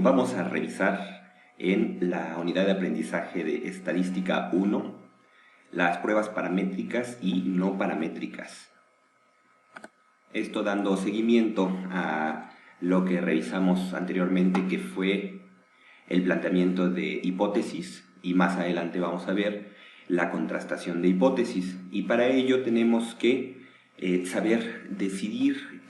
vamos a revisar en la unidad de aprendizaje de Estadística 1 las pruebas paramétricas y no paramétricas. Esto dando seguimiento a lo que revisamos anteriormente, que fue el planteamiento de hipótesis, y más adelante vamos a ver la contrastación de hipótesis. Y para ello tenemos que saber decidir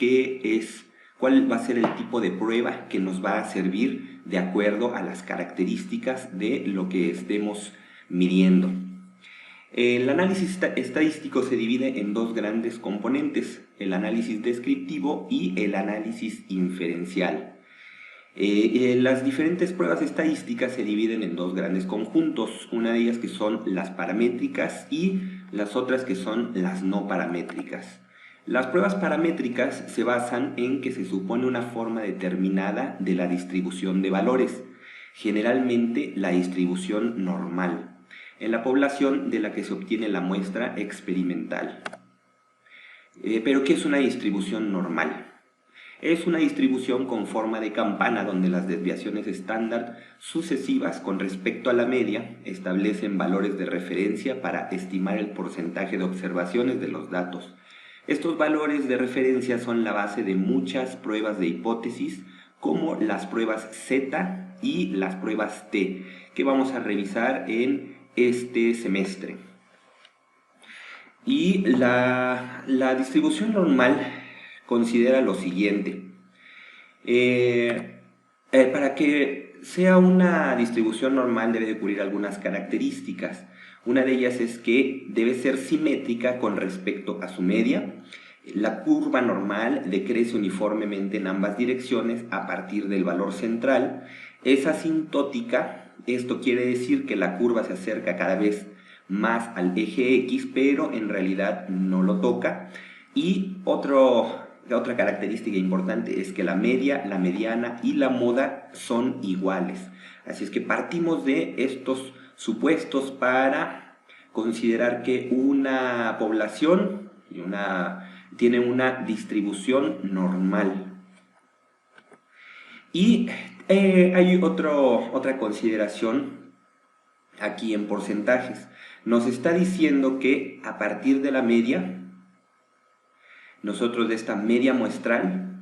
cuál va a ser el tipo de prueba que nos va a servir de acuerdo a las características de lo que estemos midiendo. El análisis estadístico se divide en dos grandes componentes: el análisis descriptivo y el análisis inferencial. Las diferentes pruebas estadísticas se dividen en dos grandes conjuntos, una de ellas que son las paramétricas y las otras que son las no paramétricas. Las pruebas paramétricas se basan en que se supone una forma determinada de la distribución de valores, generalmente la distribución normal, en la población de la que se obtiene la muestra experimental. ¿Pero qué es una distribución normal? Es una distribución con forma de campana donde las desviaciones estándar sucesivas con respecto a la media establecen valores de referencia para estimar el porcentaje de observaciones de los datos. Estos valores de referencia son la base de muchas pruebas de hipótesis, como las pruebas Z y las pruebas T, que vamos a revisar en este semestre. Y la distribución normal considera lo siguiente. Para que sea una distribución normal debe de cubrir algunas características. Una de ellas es que debe ser simétrica con respecto a su media. La curva normal decrece uniformemente en ambas direcciones a partir del valor central. Es asintótica. Esto quiere decir que la curva se acerca cada vez más al eje X, pero en realidad no lo toca. Y otra característica importante es que la media, la mediana y la moda son iguales. Así es que partimos de estos supuestos para considerar que una población tiene una distribución normal. Y hay otra consideración aquí en porcentajes. Nos está diciendo que a partir de la media, nosotros de esta media muestral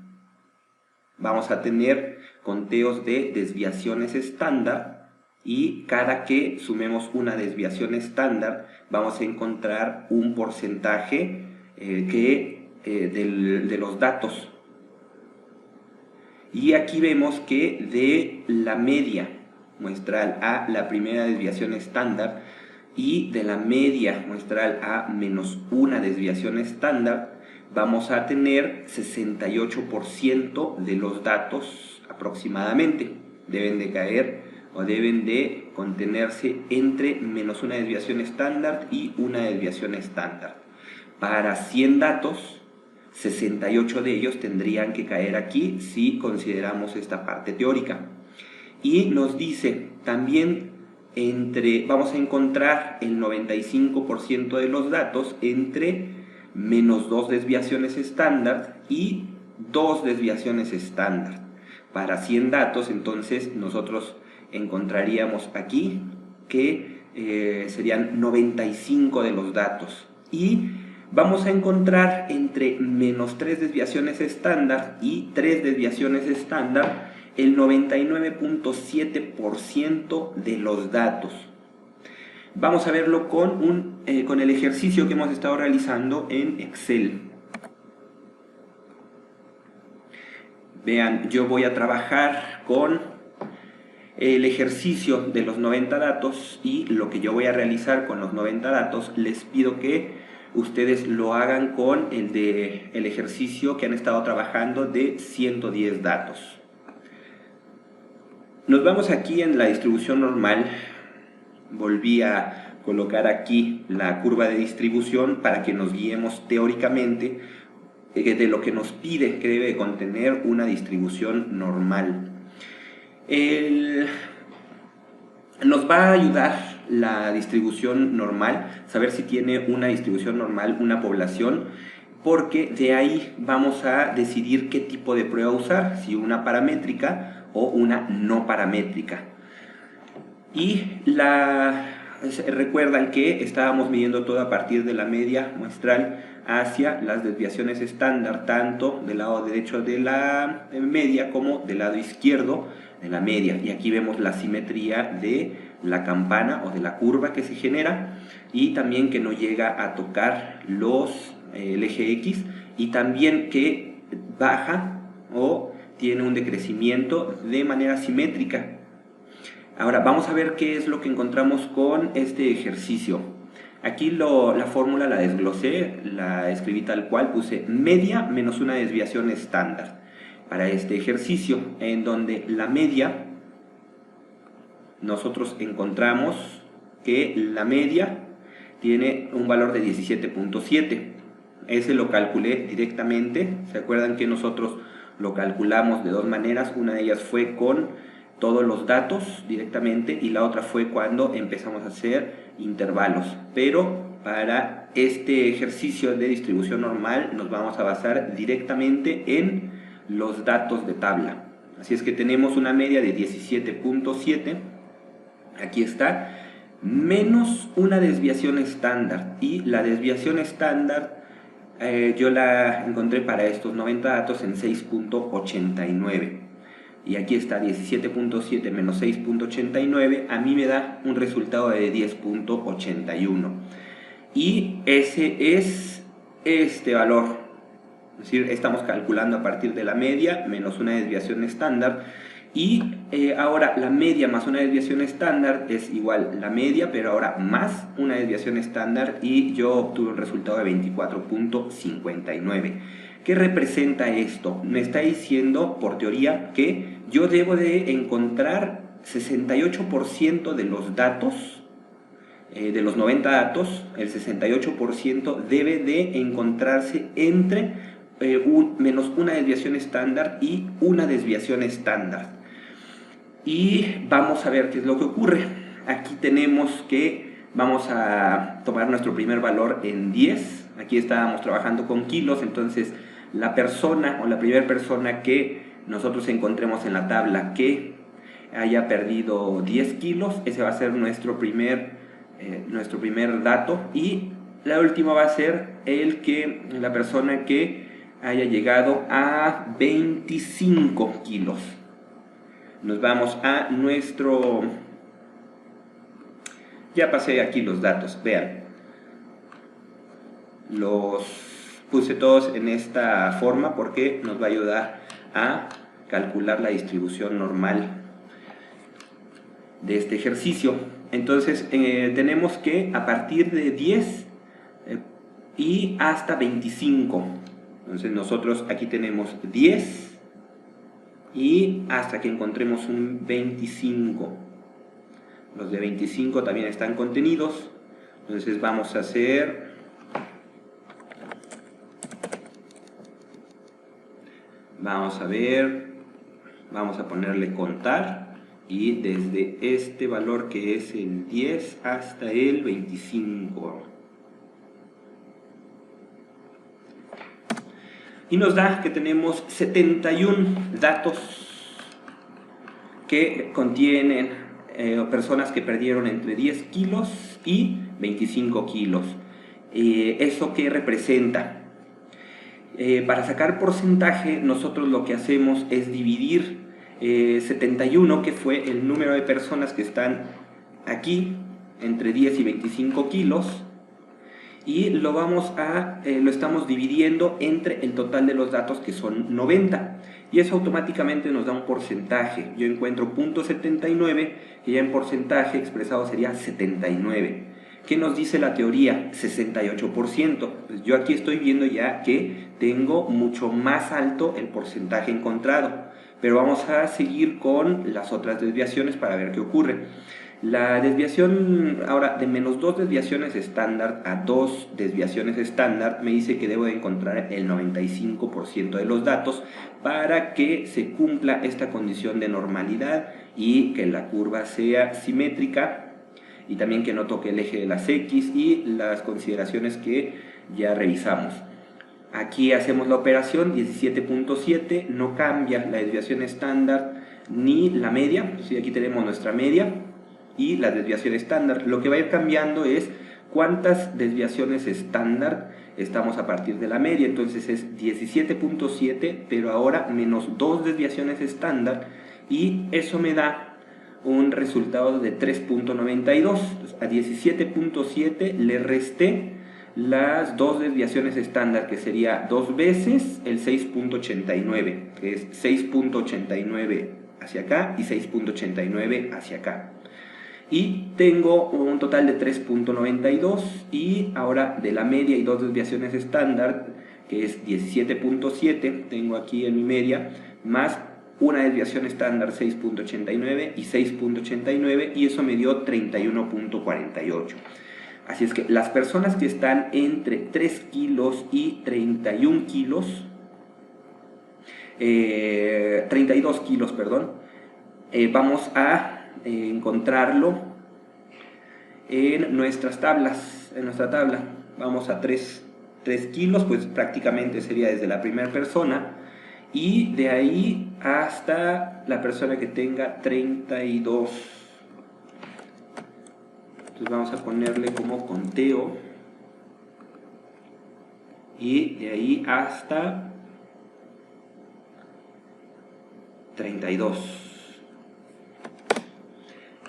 vamos a tener conteos de desviaciones estándar, y cada que sumemos una desviación estándar vamos a encontrar un porcentaje de los datos. Y aquí vemos que de la media muestral a la primera desviación estándar y de la media muestral a menos una desviación estándar vamos a tener 68% de los datos aproximadamente. Deben de caer o deben de contenerse entre menos una desviación estándar y una desviación estándar. Para 100 datos, 68 de ellos tendrían que caer aquí si consideramos esta parte teórica. Y nos dice también vamos a encontrar el 95% de los datos entre menos 2 desviaciones estándar y 2 desviaciones estándar. Para 100 datos, entonces, nosotros encontraríamos aquí que serían 95 de los datos. Y vamos a encontrar entre menos 3 desviaciones estándar y 3 desviaciones estándar el 99.7% de los datos. Vamos a verlo con el ejercicio que hemos estado realizando en Excel. Vean, yo voy a trabajar con el ejercicio de los 90 datos, y lo que yo voy a realizar con los 90 datos les pido que ustedes lo hagan con el ejercicio que han estado trabajando de 110 datos. Nos vamos aquí en la distribución normal. Volví a colocar aquí la curva de distribución para que nos guiemos teóricamente de lo que nos pide que debe contener una distribución normal. Nos va a ayudar la distribución normal, saber si tiene una distribución normal una población, porque de ahí vamos a decidir qué tipo de prueba usar, si una paramétrica o una no paramétrica. Y recuerdan que estábamos midiendo todo a partir de la media muestral hacia las desviaciones estándar, tanto del lado derecho de la media como del lado izquierdo de la media. Y aquí vemos la simetría de la campana o de la curva que se genera, y también que no llega a tocar el eje X, y también que baja o tiene un decrecimiento de manera simétrica. Ahora vamos a ver qué es lo que encontramos con este ejercicio. Aquí la fórmula la desglosé, la escribí tal cual, puse media menos una desviación estándar para este ejercicio, en donde la media, nosotros encontramos que la media tiene un valor de 17.7. Ese lo calculé directamente. ¿Se acuerdan que nosotros lo calculamos de dos maneras? Una de ellas fue con todos los datos directamente, y la otra fue cuando empezamos a hacer intervalos. Pero para este ejercicio de distribución normal nos vamos a basar directamente en los datos de tabla. Así es que tenemos una media de 17.7, aquí está, menos una desviación estándar. Y la desviación estándar yo la encontré para estos 90 datos en 6.89. Y aquí está 17.7 menos 6.89, a mí me da un resultado de 10.81. Y ese es este valor. Es decir, estamos calculando a partir de la media menos una desviación estándar. Y ahora la media más una desviación estándar es igual la media, pero ahora más una desviación estándar, y yo obtuve un resultado de 24.59. ¿Qué representa esto? Me está diciendo, por teoría, que yo debo de encontrar 68% de los datos, de los 90 datos, el 68% debe de encontrarse entre menos una desviación estándar y una desviación estándar. Y vamos a ver qué es lo que ocurre. Aquí tenemos que vamos a tomar nuestro primer valor en 10. Aquí estábamos trabajando con kilos, entonces la persona o la primera persona que nosotros encontremos en la tabla que haya perdido 10 kilos, ese va a ser nuestro primer dato. Y la última va a ser la persona que haya llegado a 25 kilos. Nos vamos a nuestro... Ya pasé aquí los datos, vean. Los puse todos en esta forma porque nos va a ayudar a calcular la distribución normal de este ejercicio. Entonces tenemos que a partir de 10 y hasta 25. Entonces nosotros aquí tenemos 10 y hasta que encontremos un 25. Los de 25 también están contenidos. Entonces vamos a hacer... Vamos a ver, vamos a ponerle contar, y desde este valor que es el 10 hasta el 25. Y nos da que tenemos 71 datos que contienen personas que perdieron entre 10 kilos y 25 kilos. ¿Eso qué representa? Para sacar porcentaje, nosotros lo que hacemos es dividir 71, que fue el número de personas que están aquí, entre 10 y 25 kilos, y lo estamos dividiendo entre el total de los datos, que son 90, y eso automáticamente nos da un porcentaje. Yo encuentro .79, que ya en porcentaje expresado sería 79. ¿Qué nos dice la teoría? 68%. Pues yo aquí estoy viendo ya que tengo mucho más alto el porcentaje encontrado. Pero vamos a seguir con las otras desviaciones para ver qué ocurre. La desviación ahora de menos 2 desviaciones estándar a 2 desviaciones estándar me dice que debo de encontrar el 95% de los datos para que se cumpla esta condición de normalidad y que la curva sea simétrica, y también que no toque el eje de las X y las consideraciones que ya revisamos. Aquí hacemos la operación, 17.7, no cambia la desviación estándar ni la media. Entonces aquí tenemos nuestra media y la desviación estándar. Lo que va a ir cambiando es cuántas desviaciones estándar estamos a partir de la media. Entonces es 17.7, pero ahora menos 2 desviaciones estándar, y eso me da un resultado de 3.92. A 17.7 le resté las 2 desviaciones estándar, que sería 2 veces el 6.89, que es 6.89 hacia acá y 6.89 hacia acá. Y tengo un total de 3.92, y ahora de la media y 2 desviaciones estándar, que es 17.7, tengo aquí en mi media, más una desviación estándar 6.89 y 6.89, y eso me dio 31.48. Así es que las personas que están entre 3 kilos y 31 kilos, 32 kilos, perdón, vamos a encontrarlo en nuestras tablas. En nuestra tabla vamos a 3 kilos, pues prácticamente sería desde la primera persona, y de ahí hasta la persona que tenga 32. Entonces vamos a ponerle como conteo, y de ahí hasta 32.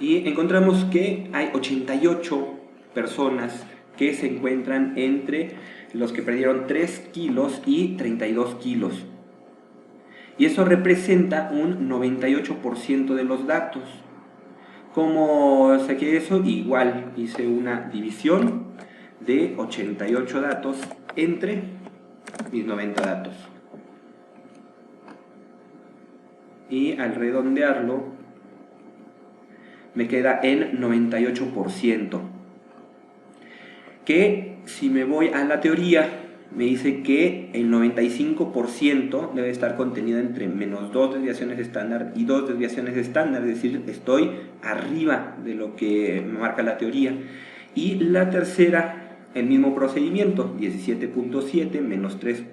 Y encontramos que hay 88 personas que se encuentran entre los que perdieron 3 kilos y 32 kilos. Y eso representa un 98% de los datos. ¿Cómo saqué eso? Igual hice una división de 88 datos entre mis 90 datos. Y al redondearlo, me queda en 98%. Que si me voy a la teoría, me dice que el 95% debe estar contenido entre menos 2 desviaciones estándar y 2 desviaciones estándar, es decir, estoy arriba de lo que me marca la teoría. Y la tercera, el mismo procedimiento, 17.7 menos 3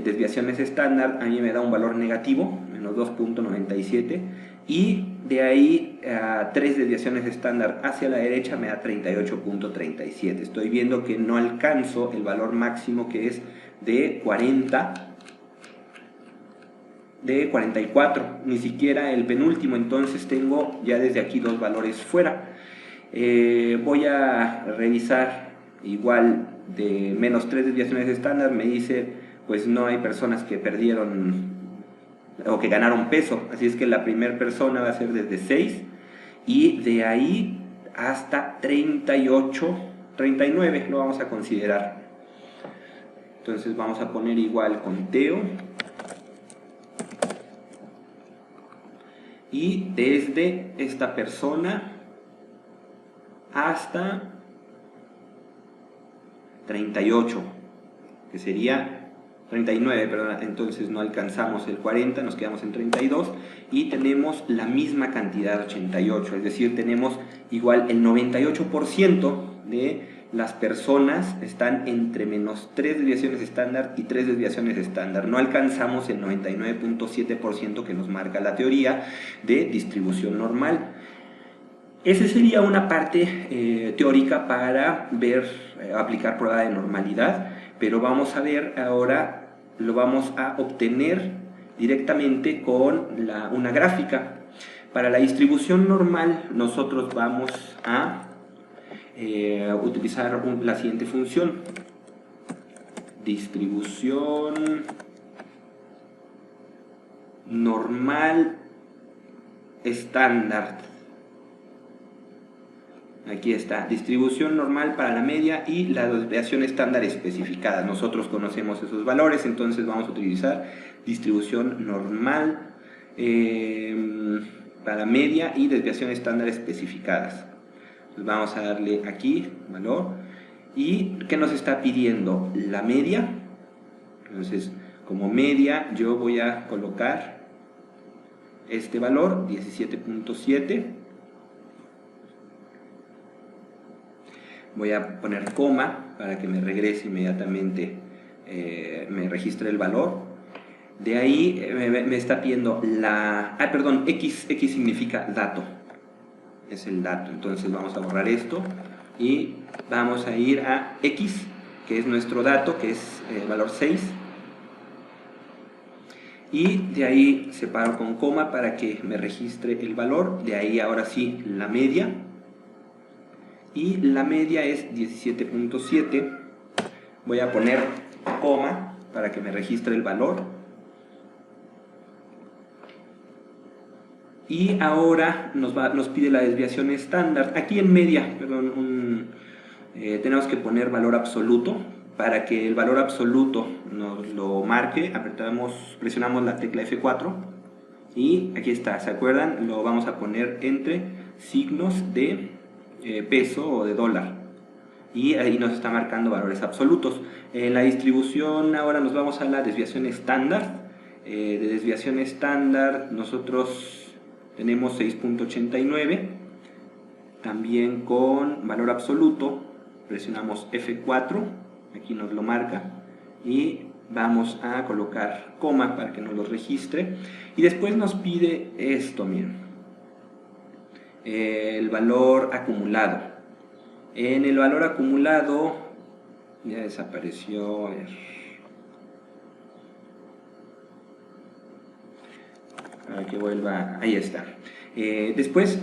desviaciones estándar, a mí me da un valor negativo, menos 2.97, y de ahí a 3 desviaciones estándar hacia la derecha me da 38.37. Estoy viendo que no alcanzo el valor máximo, que es de 44, ni siquiera el penúltimo. Entonces tengo ya desde aquí 2 valores fuera. Voy a revisar igual de menos 3 desviaciones estándar, me dice pues no hay personas que perdieron o que ganaron peso, así es que la primera persona va a ser desde 6 y de ahí hasta 38, 39 lo vamos a considerar. Entonces vamos a poner igual conteo, y desde esta persona hasta 38, que sería 39, perdón, entonces no alcanzamos el 40, nos quedamos en 32 y tenemos la misma cantidad, 88, es decir, tenemos igual el 98% de las personas están entre menos 3 desviaciones estándar y 3 desviaciones estándar. No alcanzamos el 99.7% que nos marca la teoría de distribución normal. Esa sería una parte teórica para ver, aplicar prueba de normalidad, pero vamos a ver ahora, lo vamos a obtener directamente con una gráfica. Para la distribución normal nosotros vamos a utilizar la siguiente función: distribución normal estándar. Aquí está, distribución normal para la media y la desviación estándar especificada. Nosotros conocemos esos valores, entonces vamos a utilizar distribución normal para media y desviación estándar especificadas. Entonces vamos a darle aquí valor. ¿Y qué nos está pidiendo? La media. Entonces, como media, yo voy a colocar este valor, 17.7. Voy a poner coma para que me regrese inmediatamente, me registre el valor. De ahí me está pidiendo perdón, X significa dato, es el dato. Entonces vamos a borrar esto y vamos a ir a X, que es nuestro dato, que es valor 6. Y de ahí separo con coma para que me registre el valor. De ahí ahora sí la media. Y la media es 17.7. Voy a poner coma para que me registre el valor. Y ahora nos pide la desviación estándar. Aquí en media, perdón, tenemos que poner valor absoluto. Para que el valor absoluto nos lo marque, presionamos la tecla F4 y aquí está, ¿se acuerdan? Lo vamos a poner entre signos de peso o de dólar y ahí nos está marcando valores absolutos. En la distribución ahora nos vamos a la desviación estándar. De desviación estándar nosotros tenemos 6.89, también con valor absoluto presionamos F4. Aquí nos lo marca y vamos a colocar coma para que nos lo registre y después nos pide esto, miren, el valor acumulado. En el valor acumulado ya desapareció, a ver, para que vuelva, ahí está. Después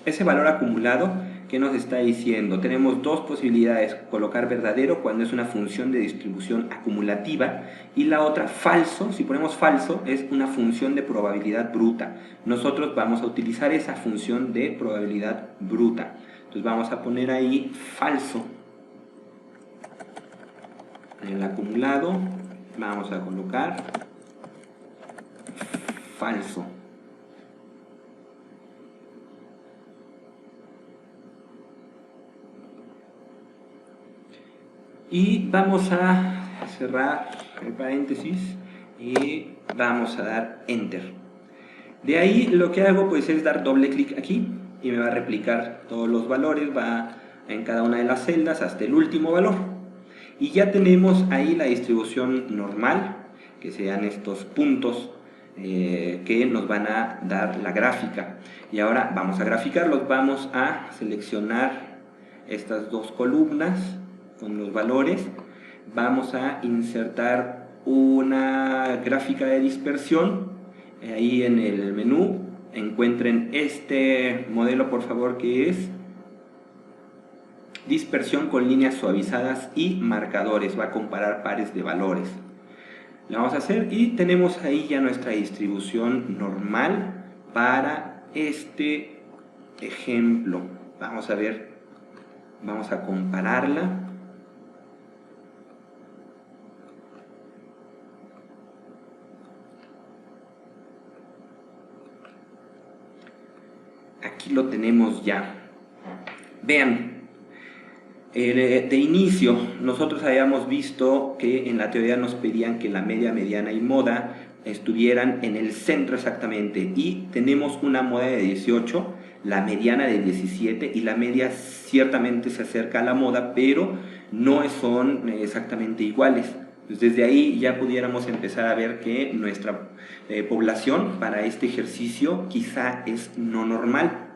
ese valor acumulado, ¿qué nos está diciendo? Tenemos dos posibilidades: colocar verdadero cuando es una función de distribución acumulativa y la otra falso. Si ponemos falso es una función de probabilidad bruta. Nosotros vamos a utilizar esa función de probabilidad bruta. Entonces vamos a poner ahí falso. En el acumulado vamos a colocar falso. Y vamos a cerrar el paréntesis y vamos a dar Enter. De ahí lo que hago pues es dar doble clic aquí y me va a replicar todos los valores, va en cada una de las celdas hasta el último valor. Y ya tenemos ahí la distribución normal, que sean estos puntos que nos van a dar la gráfica. Y ahora vamos a graficarlos, vamos a seleccionar estas dos columnas con los valores, vamos a insertar una gráfica de dispersión. Ahí en el menú encuentren este modelo por favor, que es dispersión con líneas suavizadas y marcadores, va a comparar pares de valores. Lo vamos a hacer y tenemos ahí ya nuestra distribución normal para este ejemplo. Vamos a ver, vamos a compararla. Aquí lo tenemos ya. Vean, de inicio nosotros habíamos visto que en la teoría nos pedían que la media, mediana y moda estuvieran en el centro exactamente, y tenemos una moda de 18, la mediana de 17 y la media ciertamente se acerca a la moda, pero no son exactamente iguales. Desde ahí ya pudiéramos empezar a ver que nuestra población para este ejercicio quizá es no normal.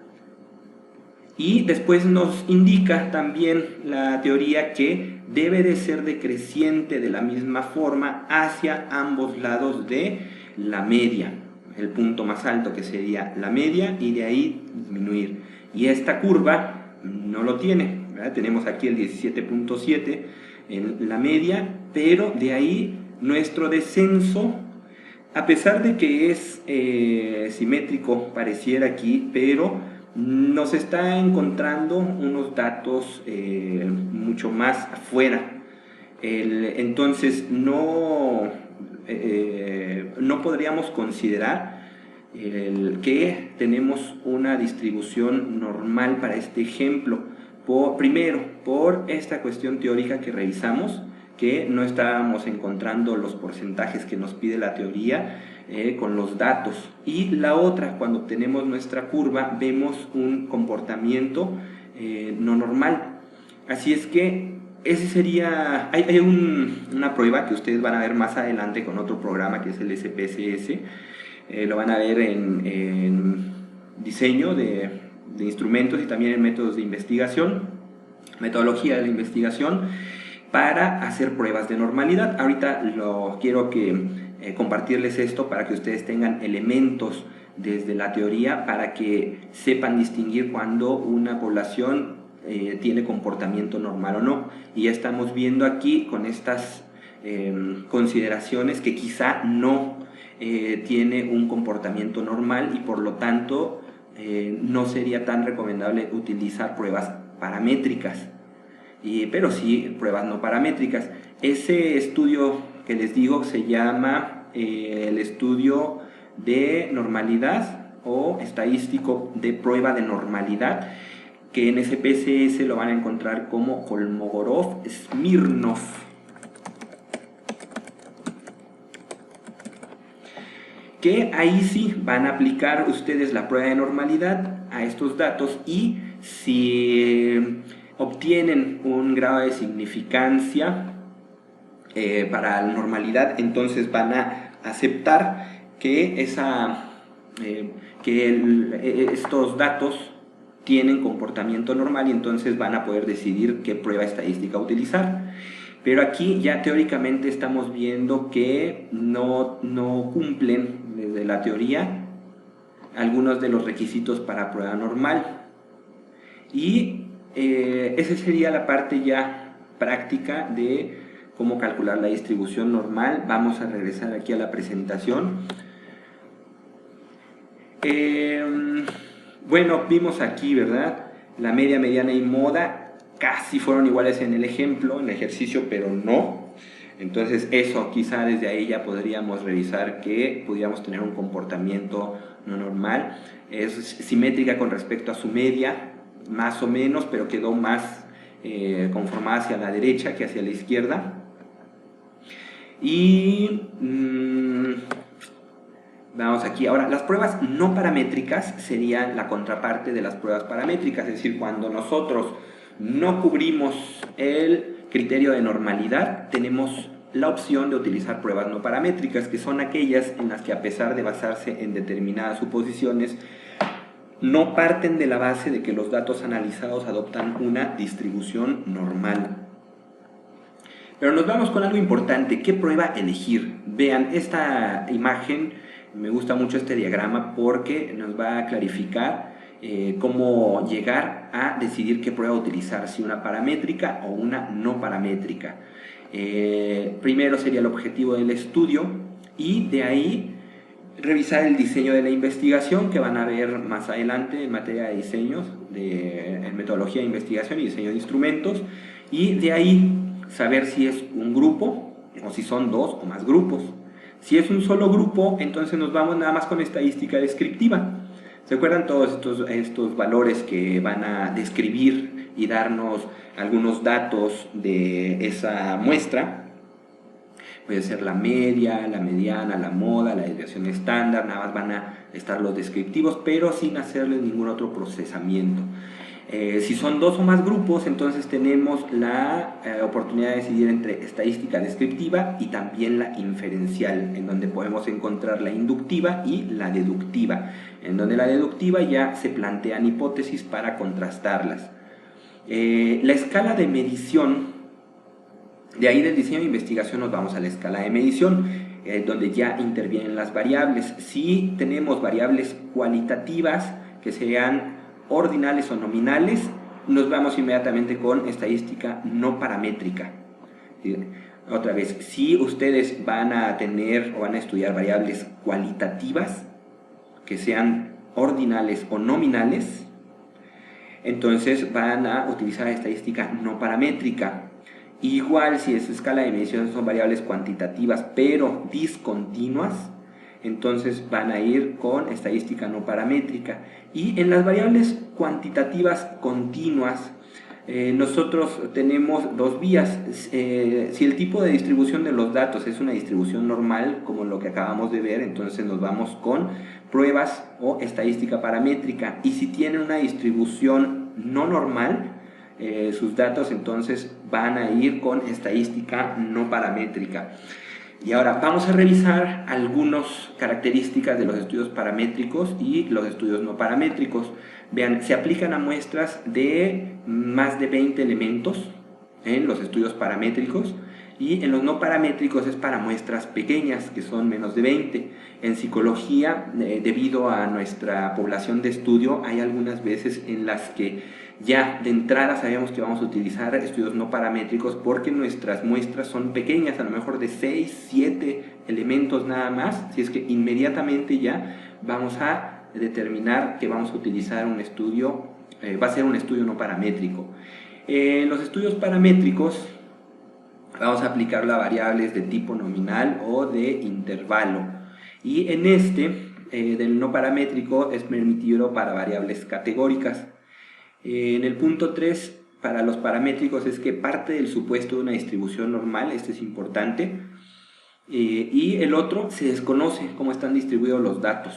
Y después nos indica también la teoría que debe de ser decreciente de la misma forma hacia ambos lados de la media, el punto más alto que sería la media, y de ahí disminuir. Y esta curva no lo tiene, ¿verdad? Tenemos aquí el 17.7 en la media, pero de ahí nuestro descenso, a pesar de que es simétrico, pareciera aquí, pero nos está encontrando unos datos mucho más afuera. Entonces no podríamos considerar que tenemos una distribución normal para este ejemplo. Primero, por esta cuestión teórica que revisamos, que no estábamos encontrando los porcentajes que nos pide la teoría con los datos. Y la otra, cuando obtenemos nuestra curva, vemos un comportamiento no normal. Así es que ese sería, una prueba que ustedes van a ver más adelante con otro programa que es el SPSS. Lo van a ver en diseño de instrumentos y también en métodos de investigación, metodología de la investigación, para hacer pruebas de normalidad. Ahorita quiero compartirles esto para que ustedes tengan elementos desde la teoría para que sepan distinguir cuando una población tiene comportamiento normal o no. Y ya estamos viendo aquí con estas consideraciones que quizá no tiene un comportamiento normal y por lo tanto no sería tan recomendable utilizar pruebas paramétricas, pero sí pruebas no paramétricas. Ese estudio que les digo se llama el estudio de normalidad o estadístico de prueba de normalidad, que en SPSS lo van a encontrar como Kolmogorov-Smirnov. Que ahí sí van a aplicar ustedes la prueba de normalidad a estos datos y si obtienen un grado de significancia para la normalidad, entonces van a aceptar que, estos datos tienen comportamiento normal y entonces van a poder decidir qué prueba estadística utilizar. Pero aquí ya teóricamente estamos viendo que no cumplen desde la teoría algunos de los requisitos para prueba normal. Y esa sería la parte ya práctica de cómo calcular la distribución normal. Vamos a regresar aquí a la presentación. Bueno, vimos aquí, ¿verdad? La media, mediana y moda casi fueron iguales en el ejemplo, en el ejercicio, pero no. Entonces eso, quizá desde ahí ya podríamos revisar que pudiéramos tener un comportamiento no normal. Es simétrica con respecto a su media, más o menos, pero quedó más conformada hacia la derecha que hacia la izquierda. Y vamos aquí. Ahora, las pruebas no paramétricas serían la contraparte de las pruebas paramétricas, es decir, cuando nosotros no cubrimos el criterio de normalidad, tenemos la opción de utilizar pruebas no paramétricas, que son aquellas en las que, a pesar de basarse en determinadas suposiciones, no parten de la base de que los datos analizados adoptan una distribución normal. Pero nos vamos con algo importante. ¿Qué prueba elegir? Vean esta imagen, me gusta mucho este diagrama porque nos va a clarificar cómo llegar a decidir qué prueba utilizar, si una paramétrica o una no paramétrica. Primero sería el objetivo del estudio y de ahí revisar el diseño de la investigación, que van a ver más adelante en materia de diseños, en metodología de investigación y diseño de instrumentos, y de ahí saber si es un grupo o si son dos o más grupos. Si es un solo grupo, entonces nos vamos nada más con estadística descriptiva. ¿Se acuerdan todos estos valores que van a describir y darnos algunos datos de esa muestra? Puede ser la media, la mediana, la moda, la desviación estándar, nada más van a estar los descriptivos, pero sin hacerles ningún otro procesamiento. Si son dos o más grupos, entonces tenemos la oportunidad de decidir entre estadística descriptiva y también la inferencial, en donde podemos encontrar la inductiva y la deductiva, en donde la deductiva ya se plantean hipótesis para contrastarlas. La escala de medición, de ahí del diseño de investigación nos vamos a la escala de medición, donde ya intervienen las variables. Si tenemos variables cualitativas que sean ordinales o nominales, nos vamos inmediatamente con estadística no paramétrica. Otra vez, si ustedes van a tener o van a estudiar variables cualitativas que sean ordinales o nominales, entonces van a utilizar estadística no paramétrica. Igual, si es escala de medición son variables cuantitativas pero discontinuas, entonces van a ir con estadística no paramétrica. Y en las variables cuantitativas continuas, nosotros tenemos dos vías. Si el tipo de distribución de los datos es una distribución normal, como lo que acabamos de ver, entonces nos vamos con pruebas o estadística paramétrica. Y si tienen una distribución no normal, sus datos entonces van a ir con estadística no paramétrica. Y ahora vamos a revisar algunas características de los estudios paramétricos y los estudios no paramétricos. Vean, se aplican a muestras de más de 20 elementos en los estudios paramétricos, y en los no paramétricos es para muestras pequeñas, que son menos de 20. En psicología, debido a nuestra población de estudio, hay algunas veces en las que ya de entrada sabemos que vamos a utilizar estudios no paramétricos porque nuestras muestras son pequeñas, a lo mejor de 6, 7 elementos nada más, si es que inmediatamente ya vamos a determinar que vamos a utilizar un estudio, va a ser un estudio no paramétrico. En los estudios paramétricos vamos a aplicarlo a variables de tipo nominal o de intervalo, y en del no paramétrico es permitido para variables categóricas. En el punto 3, para los paramétricos, es que parte del supuesto de una distribución normal, este es importante, y el otro se desconoce cómo están distribuidos los datos.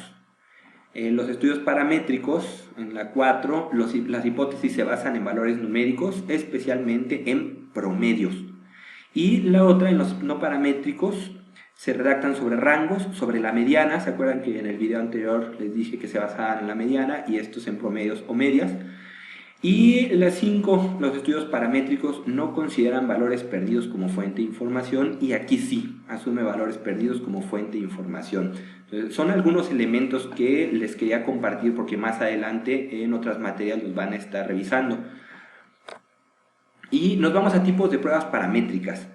En los estudios paramétricos, en la 4, las hipótesis se basan en valores numéricos, especialmente en promedios. Y la otra, en los no paramétricos, se redactan sobre rangos, sobre la mediana. ¿Se acuerdan que en el video anterior les dije que se basaban en la mediana y estos en promedios o medias? Y la 5, los estudios paramétricos no consideran valores perdidos como fuente de información, y aquí sí, asume valores perdidos como fuente de información. Entonces, son algunos elementos que les quería compartir porque más adelante en otras materias los van a estar revisando. Y nos vamos a tipos de pruebas paramétricas.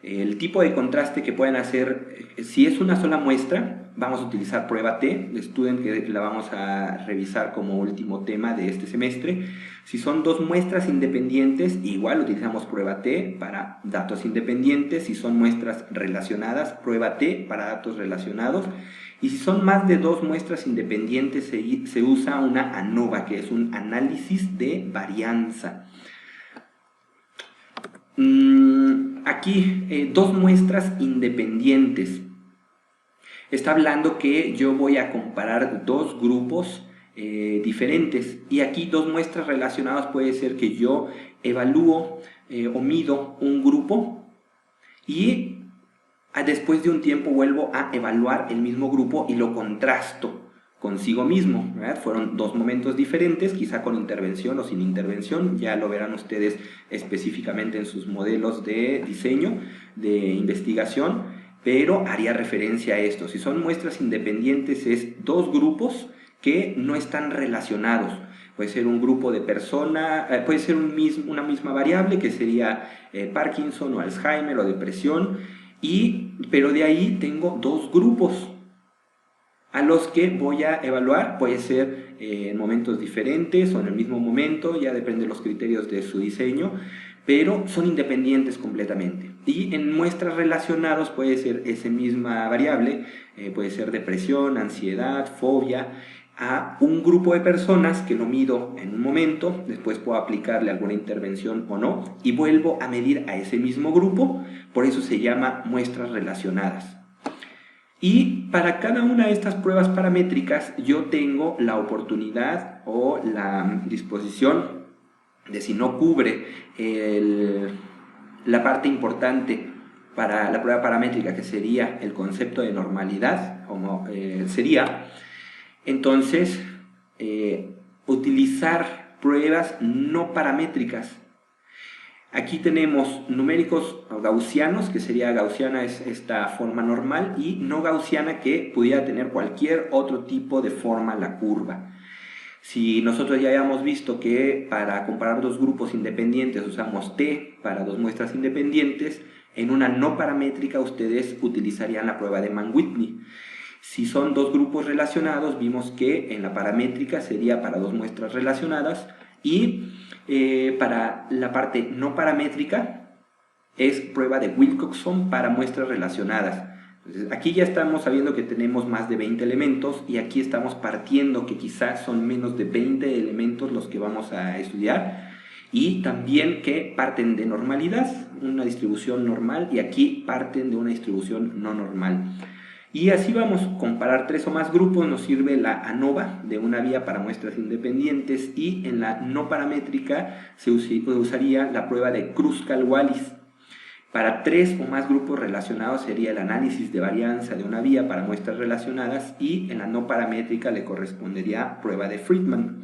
El tipo de contraste que pueden hacer, si es una sola muestra, vamos a utilizar prueba T, de Student, que la vamos a revisar como último tema de este semestre. Si son dos muestras independientes, igual utilizamos prueba T para datos independientes. Si son muestras relacionadas, prueba T para datos relacionados. Y si son más de dos muestras independientes, se usa una ANOVA, que es un análisis de varianza. Aquí, dos muestras independientes. Está hablando que yo voy a comparar dos grupos diferentes, y aquí dos muestras relacionadas puede ser que yo evalúo o mido un grupo y después de un tiempo vuelvo a evaluar el mismo grupo y lo contrasto consigo mismo, ¿verdad? Fueron dos momentos diferentes, quizá con intervención o sin intervención, ya lo verán ustedes específicamente en sus modelos de diseño, de investigación, pero haría referencia a esto. Si son muestras independientes, es dos grupos que no están relacionados. Puede ser un grupo de personas, puede ser una misma variable que sería Parkinson o Alzheimer o depresión, pero de ahí tengo dos grupos a los que voy a evaluar. Puede ser en momentos diferentes o en el mismo momento, ya depende de los criterios de su diseño, pero son independientes completamente. Y en muestras relacionadas puede ser esa misma variable, puede ser depresión, ansiedad, fobia, a un grupo de personas que lo mido en un momento, después puedo aplicarle alguna intervención o no, y vuelvo a medir a ese mismo grupo, por eso se llama muestras relacionadas. Y para cada una de estas pruebas paramétricas yo tengo la oportunidad o la disposición de, si no cubre la parte importante para la prueba paramétrica, que sería el concepto de normalidad, como entonces utilizar pruebas no paramétricas. Aquí tenemos numéricos gaussianos, que sería gaussiana es esta forma normal, y no gaussiana, que pudiera tener cualquier otro tipo de forma la curva. Si nosotros ya habíamos visto que para comparar dos grupos independientes usamos T para dos muestras independientes, en una no paramétrica ustedes utilizarían la prueba de Mann-Whitney. Si son dos grupos relacionados, vimos que en la paramétrica sería para dos muestras relacionadas, y para la parte no paramétrica es prueba de Wilcoxon para muestras relacionadas. Entonces, aquí ya estamos sabiendo que tenemos más de 20 elementos, y aquí estamos partiendo que quizás son menos de 20 elementos los que vamos a estudiar, y también que parten de normalidad, una distribución normal, y aquí parten de una distribución no normal. Y así vamos, comparar 3 o más grupos nos sirve la ANOVA de una vía para muestras independientes, y en la no paramétrica se usaría la prueba de Kruskal-Wallis. Para 3 o más grupos relacionados sería el análisis de varianza de una vía para muestras relacionadas, y en la no paramétrica le correspondería prueba de Friedman.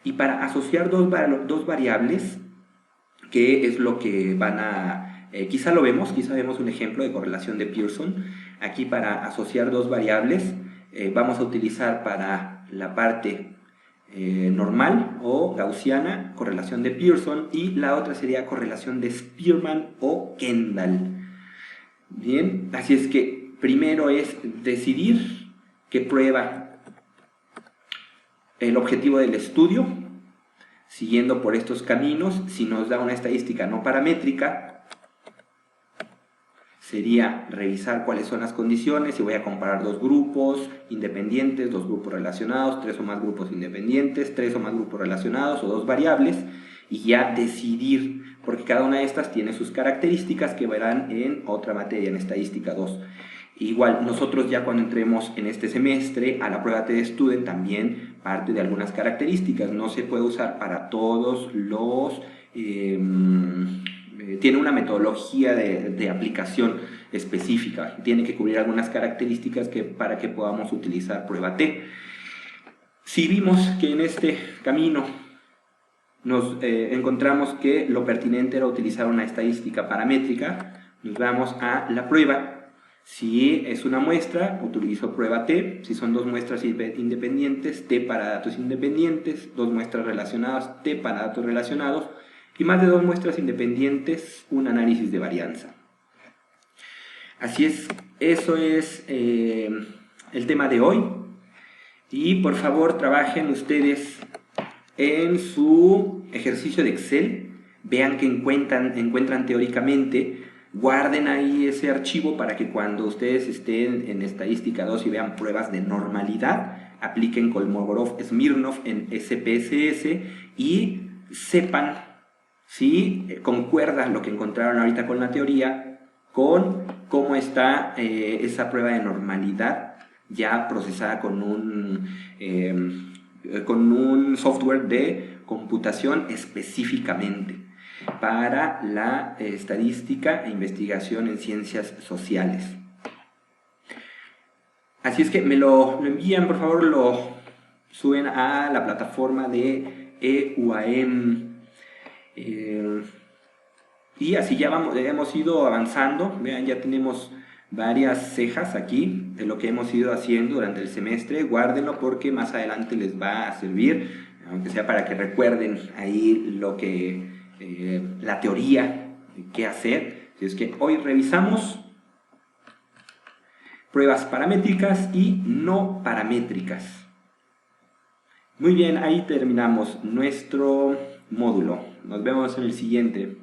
Y para asociar dos variables, que es lo que van a... quizá vemos un ejemplo de correlación de Pearson. Aquí, para asociar dos variables, vamos a utilizar para la parte normal o gaussiana correlación de Pearson, y la otra sería correlación de Spearman o Kendall. Bien, así es que primero es decidir qué prueba el objetivo del estudio, siguiendo por estos caminos. Si nos da una estadística no paramétrica, sería revisar cuáles son las condiciones, si voy a comparar dos grupos independientes, dos grupos relacionados, 3 o más grupos independientes, 3 o más grupos relacionados, o dos variables, y ya decidir, porque cada una de estas tiene sus características que verán en otra materia, en estadística 2. Igual, nosotros ya cuando entremos en este semestre a la prueba TDStudent también parte de algunas características. No se puede usar para todos los... tiene una metodología de aplicación específica, tiene que cubrir algunas características para que podamos utilizar prueba T. Si vimos que en este camino nos encontramos que lo pertinente era utilizar una estadística paramétrica, nos vamos a la prueba. Si es una muestra, utilizo prueba T. Si son dos muestras independientes, T para datos independientes. Dos muestras relacionadas, T para datos relacionados. Y más de dos muestras independientes, un análisis de varianza. Así es, eso es el tema de hoy. Y por favor, trabajen ustedes en su ejercicio de Excel. Vean que encuentran teóricamente. Guarden ahí ese archivo para que cuando ustedes estén en estadística 2 y vean pruebas de normalidad, apliquen Kolmogorov-Smirnov en SPSS y sepan si concuerda lo que encontraron ahorita con la teoría con cómo está esa prueba de normalidad ya procesada con un software de computación específicamente para la estadística e investigación en ciencias sociales. Así es que me lo envían, por favor, lo suben a la plataforma de EUAM. Y así ya hemos ido avanzando. Vean, ya tenemos varias cejas aquí de lo que hemos ido haciendo durante el semestre. Guárdenlo porque más adelante les va a servir, aunque sea para que recuerden ahí lo que... la teoría, qué hacer. Así es que hoy revisamos pruebas paramétricas y no paramétricas. Muy bien, ahí terminamos nuestro módulo. Nos vemos en el siguiente.